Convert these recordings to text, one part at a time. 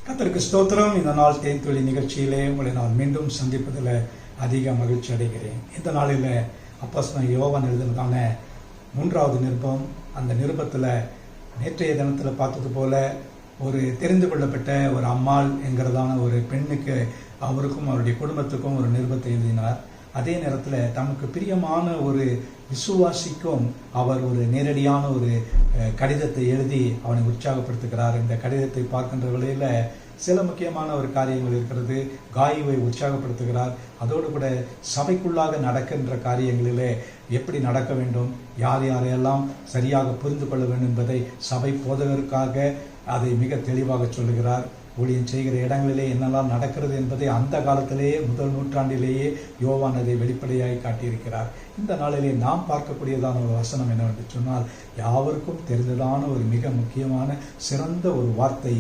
கர்த்தருக்கு ஸ்தோத்திரம். இந்த நாள் தேன்துளி நிகழ்ச்சியிலே உங்களை நான் மீண்டும் சந்திப்பதில் அதிக மகிழ்ச்சி அடைகிறேன். இந்த நாளில் அப்போஸ்தலன் யோவான் எழுதினதான 3வது நிருபம். அந்த நிருபத்தில் நேற்றைய தினத்தில் பார்த்தது போல ஒரு தெரிந்து கொள்ளப்பட்ட ஒரு அம்மாள் என்கிறதான ஒரு பெண்ணுக்கு, அவருக்கும் அவருடைய குடும்பத்துக்கும் ஒரு நிருபத்தை எழுதினார். அதே நேரத்தில் தமக்கு பிரியமான ஒரு விசுவாசிக்கும் அவர் ஒரு நேரடியான ஒரு கடிதத்தை எழுதி அவனை உற்சாகப்படுத்துகிறார். இந்த கடிதத்தை பார்க்கின்ற வேளையில் சில முக்கியமான ஒரு காரியங்கள் இருக்கிறது. காயுவை உற்சாகப்படுத்துகிறார். அதோடு கூட சபைக்குள்ளாக நடக்கின்ற காரியங்களிலே எப்படி நடக்க வேண்டும், யார் யாரையெல்லாம் சரியாக புரிந்து கொள்ள வேண்டும் என்பதை சபை போதகருக்காக அதை மிக தெளிவாக சொல்லுகிறார். ஊழியம் செய்கிற இடங்களிலே என்னெல்லாம் நடக்கிறது என்பதை அந்த காலத்திலேயே, முதல் நூற்றாண்டிலேயே யோவான் அதை வெளிப்படையாக காட்டியிருக்கிறார். இந்த நாளிலே நாம் பார்க்கக்கூடியதான ஒரு வசனம் என்னவென்று சொன்னால், யாவருக்கும் தெரிந்ததான ஒரு மிக முக்கியமான சிறந்த ஒரு வார்த்தை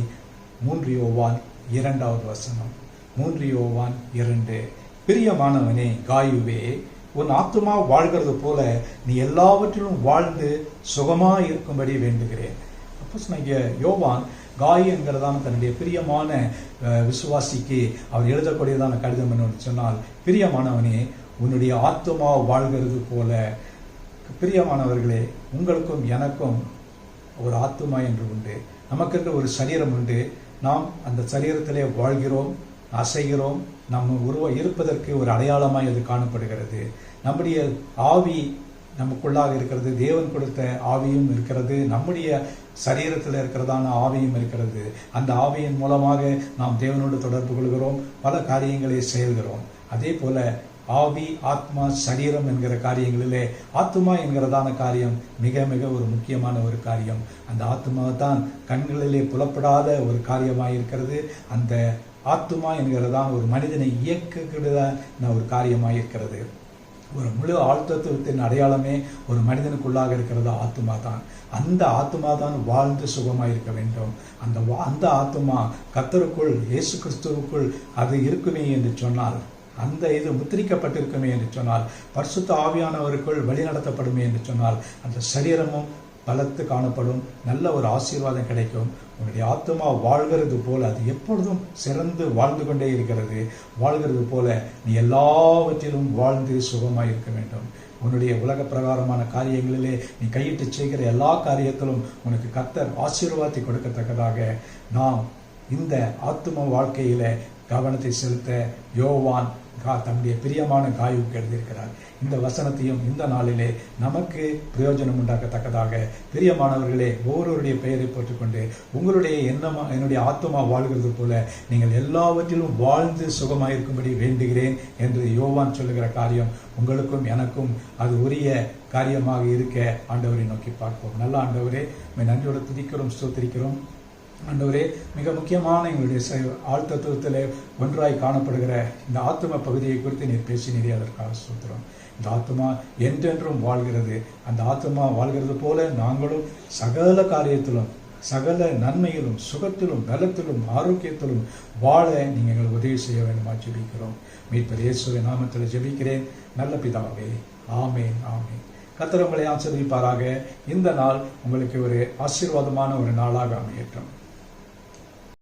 3 யோவான் 2வது வசனம். 3 யோவான் 2. பிரியமானவனே காயுவே, உன் ஆத்துமா வாழ்கிறது போல நீ எல்லாவற்றிலும் வாழ்ந்து சுகமா இருக்கும்படி வேண்டுகிறேன். அப்போஸ்தலனாகிய யோவான் காய் என்கிறதான தன்னுடைய பிரியமான விசுவாசிக்கு அவர் எழுதக்கூடியதான கடிதம் என்னன்னு சொன்னால், பிரியமானவனே உன்னுடைய ஆத்துமா வாழ்கிறது போல. பிரியமானவர்களே, உங்களுக்கும் எனக்கும் ஒரு ஆத்துமா என்று உண்டு. நமக்கென்று ஒரு சரீரம் உண்டு. நாம் அந்த சரீரத்திலே வாழ்கிறோம், அசைகிறோம். நம்ம இருப்பதற்கு ஒரு அடையாளமாய் அது காணப்படுகிறது. நம்முடைய ஆவி நமக்குள்ளாக இருக்கிறது. தேவன் கொடுத்த ஆவியும் இருக்கிறது. நம்முடைய சரீரத்தில் இருக்கிறதான ஆவியும் இருக்கிறது. அந்த ஆவியின் மூலமாக நாம் தேவனோடு தொடர்பு கொள்கிறோம், பல காரியங்களை செய்கிறோம். அதே போல ஆவி, ஆத்மா, சரீரம் என்கிற காரியங்களிலே ஆத்மா என்கிறதான காரியம் மிக மிக ஒரு முக்கியமான ஒரு காரியம். அந்த ஆத்மா தான் கண்களிலே புலப்படாத ஒரு காரியமாக இருக்கிறது. அந்த ஆத்மா என்கிறதான ஒரு மனிதனை இயக்குகிறதான ஒரு காரியமாக இருக்கிறது. ஒரு முழு ஆழ்த்தத்துவத்தின் அடையாளமே ஒரு மனிதனுக்குள்ளாக இருக்கிறது ஆத்மா தான். அந்த ஆத்மா தான் வாழ்ந்து சுகமாக இருக்க வேண்டும். அந்த ஆத்மா கர்த்தருக்குள், இயேசு கிறிஸ்துவுக்குள் அது இருக்குமே என்று சொன்னால், அந்த இது முத்திரிக்கப்பட்டிருக்குமே என்று சொன்னால், பரிசுத்த ஆவியானவருக்குள் வழிநடத்தப்படுமே என்று சொன்னால், அந்த சரீரமும் பலத்து காணப்படும், நல்ல ஒரு ஆசீர்வாதம் கிடைக்கும். உன்னுடைய ஆத்மா வாழ்கிறது போல அது எப்பொழுதும் சிறந்து வாழ்ந்து கொண்டே இருக்கிறது. வாழ்கிறது போல நீ எல்லாவற்றிலும் வாழ்ந்து சுகமாக இருக்க வேண்டும். உன்னுடைய உலக பிரகாரமான காரியங்களிலே நீ கையிட்டு செய்கிற எல்லா காரியத்திலும் உனக்கு கர்த்தர் ஆசீர்வாதத்தை கொடுக்கத்தக்கதாக நாம் இந்த ஆத்தும வாழ்க்கையில கவனத்தை செலுத்த யோவான் தம்முடைய பிரியமான காயுவுக்கு எழுதியிருக்கிறார். இந்த வசனத்தையும் இந்த நாளிலே நமக்கு பிரயோஜனம் உண்டாக்கத்தக்கதாக, பிரியமானவர்களே, ஒவ்வொருவருடைய பெயரை போட்டுக்கொண்டு உங்களுடைய என்னுடைய ஆத்மா வாழ்கிறது போல நீங்கள் எல்லாவற்றிலும் வாழ்ந்து சுகமாயிருக்கும்படி வேண்டுகிறேன் என்று யோவான் சொல்லுகிற காரியம் உங்களுக்கும் எனக்கும் அது உரிய காரியமாக இருக்க ஆண்டவரை நோக்கி பார்ப்போம். நல்ல ஆண்டவரே, நன்றியோடு துதிக்கிறோம், ஸ்தோத்திரிக்கிறோம். ஆண்டவரே, மிக முக்கியமான எங்களுடைய ஆழ்த்தத்துவத்தில் ஒன்றாய் காணப்படுகிற இந்த ஆத்ம பகுதியை குறித்து நீர் பேசினீரே, அதற்காக ஸ்தோத்திரம். இந்த ஆத்மா என்றென்றும் வாழ்கிறது. அந்த ஆத்மா வாழ்கிறது போல நாங்களும் சகல காரியத்திலும், சகல நன்மையிலும், சுகத்திலும், பலத்திலும், ஆரோக்கியத்திலும் வாழ நீங்கள் எங்களுக்கு உதவி செய்ய வேண்டுமா ஜெபிக்கிறோம். மீட்பர் இயேசுவின் நாமத்தில் ஜெபிக்கிறேன் நல்ல பிதாவே, ஆமேன், ஆமேன். கர்த்தர் உங்களை ஆசீர்வதிப்பாராக. இந்த நாள் உங்களுக்கு ஒரு ஆசீர்வாதமான ஒரு நாளாக அமையட்டும்.